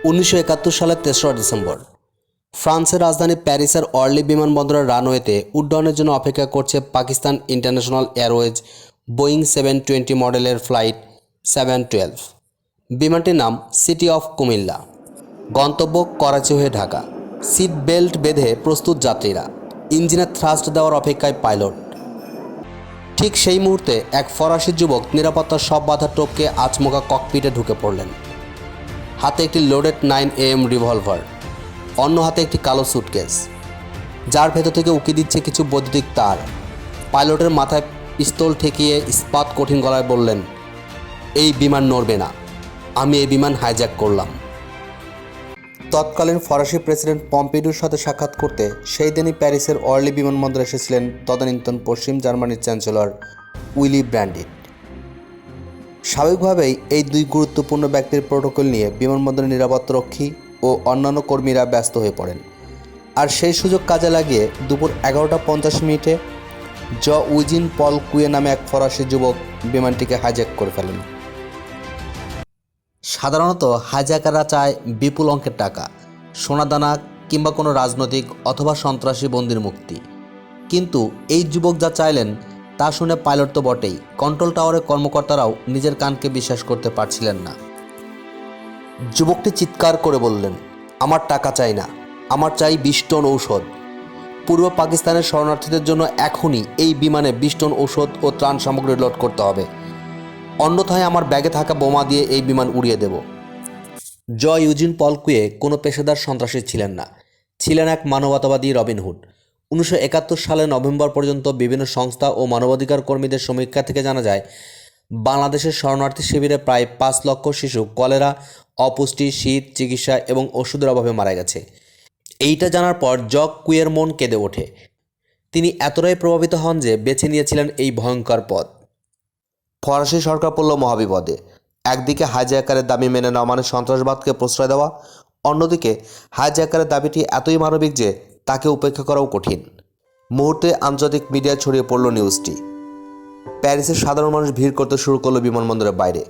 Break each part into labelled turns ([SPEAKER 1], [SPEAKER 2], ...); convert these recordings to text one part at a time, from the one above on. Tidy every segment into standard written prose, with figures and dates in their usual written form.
[SPEAKER 1] 1971 সালের 3রা ডিসেম্বর ফ্রান্সের রাজধানী প্যারিসের অর্লি বিমানবন্দরের রানওয়েতে উড্ডয়নের জন্য অপেক্ষা করছে পাকিস্তান ইন্টারন্যাশনাল এয়ারওয়েজ বোয়িং 720 মডেলের ফ্লাইট 712। বিমানটির নাম সিটি অফ কুমিল্লা। গন্তব্য করাচি হয়ে ঢাকা। সিট বেল্ট বেঁধে প্রস্তুত যাত্রীরা, ইঞ্জিনে থ্রাস্ট দেওয়ার অপেক্ষায় পাইলট। ঠিক সেই মুহূর্তে এক ফরাসি যুবক নিরাপত্তার সব বাধা টপকে আচমকা ককপিটে ঢুকে পড়লেন। হাতে একটি লোডেড 9am রিভলভার, অন্য হাতে একটি কালো সুটকেস, যার ভেতর থেকে উকি দিচ্ছে কিছু বৈদ্যুতিক তার। পাইলটের মাথায় পিস্তল ঠেকিয়ে ইস্পাত কঠিন গলায় বললেন, এই বিমান নড়বে না, আমি এই বিমান হাইজ্যাক করলাম। তৎকালীন ফরাসি প্রেসিডেন্ট পম্পিডুর সাথে সাক্ষাৎ করতে সেই দিনই প্যারিসের অর্লি বিমানবন্দরে এসেছিলেন তদানীন্তন পশ্চিম জার্মানির চ্যান্সেলর উইলি ব্র্যান্ডিট। স্বাভাবিকভাবেই এই দুই গুরুত্বপূর্ণ ব্যক্তির প্রোটোকল নিয়ে বিমানবন্দরের নিরাপত্তারক্ষী ও অন্যান্য কর্মীরা ব্যস্ত হয়ে পড়েন। আর সেই সুযোগ কাজে লাগিয়ে দুপুর 11:50 উইজিন পল কুয়ে নামে এক ফরাসি যুবক বিমানটিকে হাইজ্যাক করে ফেলেন। সাধারণত হাইজ্যাকাররা চায় বিপুল অঙ্কের টাকা, সোনাদানা কিংবা কোনো রাজনৈতিক অথবা সন্ত্রাসী বন্দির মুক্তি। কিন্তু এই যুবক যা চাইলেন তা শুনে পাইলট তো বটেই, কন্ট্রোল টাওয়ারের কর্মকর্তারাও নিজের কানকে বিশ্বাস করতে পারছিলেন না। যুবকটি চিৎকার করে বললেন, আমার টাকা চাই না, আমার চাই 20 টন ঔষধ। পূর্ব পাকিস্তানের শরণার্থীদের জন্য এখনই এই বিমানে 20 টন ঔষধ ও ত্রাণ সামগ্রী লোড করতে হবে, অন্যথায় আমার ব্যাগে থাকা বোমা দিয়ে এই বিমান উড়িয়ে দেব। ইউজিন পল কুয়ে কোনো পেশাদার সন্ত্রাসী ছিলেন না, ছিলেন এক মানবতাবাদী রবিনহুড। 1971 সালের নভেম্বর পর্যন্ত বিভিন্ন সংস্থা ও মানবাধিকার কর্মীদের সমীক্ষা থেকে জানা যায়, বাংলাদেশের শরণার্থী শিবিরে প্রায় 5 লক্ষ শিশু কলেরা, অপুষ্টি, শীত, চিকিৎসা এবং ওষুধের অভাবে মারা গেছে। এইটা জানার পর কুয়ের মন কেঁদে ওঠে। তিনি এতটাই প্রভাবিত হন যে বেছে নিয়েছিলেন এই ভয়ঙ্কর পথ। ফরাসি সরকার পড়ল মহাবিপদে। একদিকে হাইজ্যাকারের দাবি মেনে নেওয়া মানে সন্ত্রাসবাদকে প্রশ্রয় দেওয়া, অন্যদিকে হাইজ্যাকারের দাবিটি এতই মানবিক যে তাকে উপেক্ষা করাও কঠিন। মুহূর্তে আন্তর্জাতিক মিডিয়ায় ছড়িয়ে পড়ল নিউজটি। প্যারিসের সাধারণ মানুষ ভিড় করতে শুরু করলো বিমানবন্দরের বাইরে।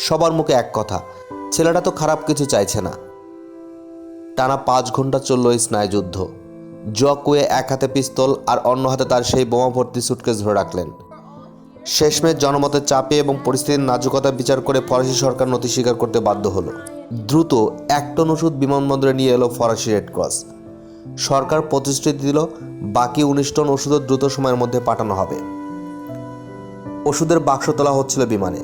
[SPEAKER 1] সবার মুখে এক কথা, ছেলেটা তো খারাপ কিছু চাইছে না। টানা 5 ঘন্টা চলল এই স্নায়ুযুদ্ধ। কুয়ে এক হাতে পিস্তল আর অন্য হাতে তার সেই বোমা ভর্তি সুটকেস ধরে রাখলেন। শেষমেশ জনমতের চাপে এবং পরিস্থিতির নাজুকতা বিচার করে ফরাসি সরকার নথি স্বীকার করতে বাধ্য হলো। দ্রুত 1 টন ওষুধ বিমানবন্দরে নিয়ে এলো ফরাসি রেড ক্রস। সরকার প্রতিশ্রুতি দিল বাকি 19 টন ওষুধও দ্রুত সময়ের মধ্যে পাঠানো হবে। ওষুধের বাক্স তোলা হচ্ছিল বিমানে।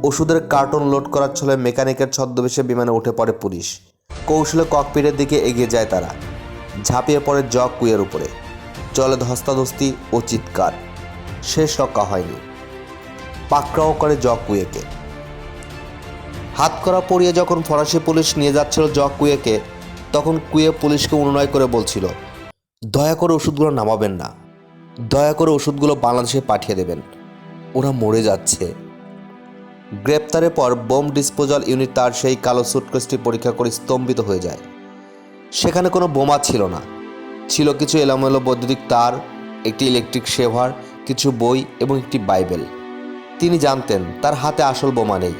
[SPEAKER 1] ওষুধের কার্টন লোড করার ছলে মেকানিকের ছদ্মবেশে বিমানে উঠে পড়ে পুলিশ। কৌশলে ককপিটের দিকে এগিয়ে যায় তারা। ঝাঁপিয়ে পড়ে কুয়ের উপরে। চলে ধস্তাধস্তি ও চিৎকার। শেষ রক্ষা হয়নি। পাকড়াও করে কুয়েকে। হাতকড়া পরিয়ে যখন ফরাসি পুলিশ নিয়ে যাচ্ছিল কুয়েকে, তখন কুয়ে পুলিশকে অনুনয় করে বলছিল, দয়া করে ওষুধগুলো নামাবেন না, দয়া করে ওষুধগুলো বাংলাদেশে পাঠিয়ে দেবেন, ওরা মরে যাচ্ছে। গ্রেপ্তারের পর বোম ডিসপোজাল ইউনিট তার সেই কালো সুটকেসটি পরীক্ষা করে স্তম্ভিত হয়ে যায়। সেখানে কোনো বোমা ছিল না, ছিল কিছু এলোমেলো বৈদ্যুতিক তার, একটি ইলেকট্রিক শেভার, কিছু বই এবং একটি বাইবেল। তিনি জানতেন তার হাতে আসল বোমা নেই,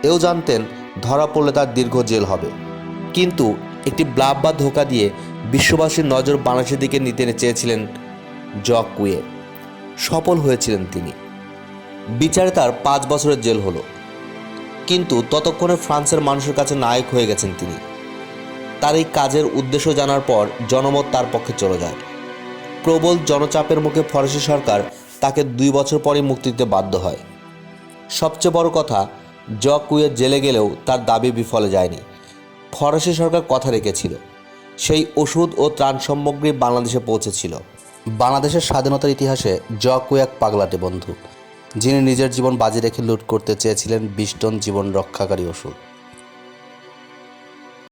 [SPEAKER 1] এও জানতেন ধরা পড়লে তার দীর্ঘ জেল হবে। কিন্তু একটি ব্লাব বা ধোঁকা দিয়ে বিশ্ববাসীর নজর বাংলাদেশের দিকে নিতে চেয়েছিলেন কুয়ে। সফল হয়েছিলেন তিনি। বিচারে তার 5 বছরের জেল হলো। কিন্তু ততক্ষণে ফ্রান্সের মানুষের কাছে নায়ক হয়ে গেছেন তিনি। তার এই কাজের উদ্দেশ্য জানার পর জনমত তার পক্ষে চলে যায়। প্রবল জনচাপের মুখে ফরাসি সরকার তাকে 2 বছর পরই মুক্তি দিতে বাধ্য হয়। সবচেয়ে বড় কথা, কুয়ে জেলে গেলেও তার দাবি বিফলে যায়নি। ফরাসি সরকার কথা রেখেছিল। সেই ওষুধ ও ত্রাণ সামগ্রী বাংলাদেশে পৌঁছেছিল। বাংলাদেশের স্বাধীনতার ইতিহাসে কুয়ে এক পাগলাটে বন্ধু, যিনি নিজের জীবন বাজি রেখে লুট করতে চেয়েছিলেন 20 টন জীবন রক্ষাকারী ওষুধ।